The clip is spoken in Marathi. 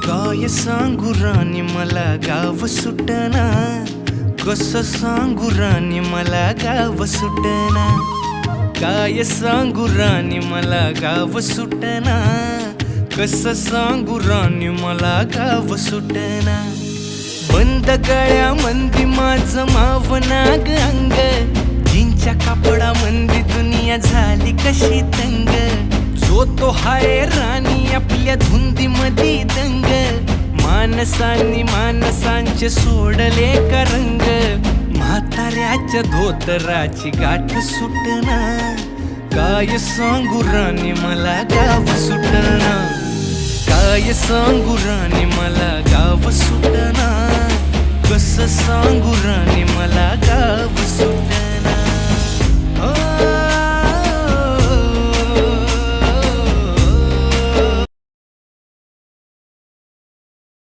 काय सांगू राणी मला गाव सुटना, कसं सांगू राणी मला गाव सुटना. काय सांगू राणी मला गाव सुटना, कसं सांगू राणी मला गाव सुटना. बंद गळ्यामंदी माझं मावनाग अंग, जीनच्या कापडामंदी दुनिया झाली कशी तंग. जो तो हाय राणी आपल्या धुंदीमधी दंग, माणसांनी माणसांचे सोडले का रंग. म्हाताऱ्याच्या धोतराची गाठ सुटना, काय सांगू राणी मला गाव सुटना. काय सांगू राणी मला गाव सुटना, कसं सांगू राणी मला गाव सुटना.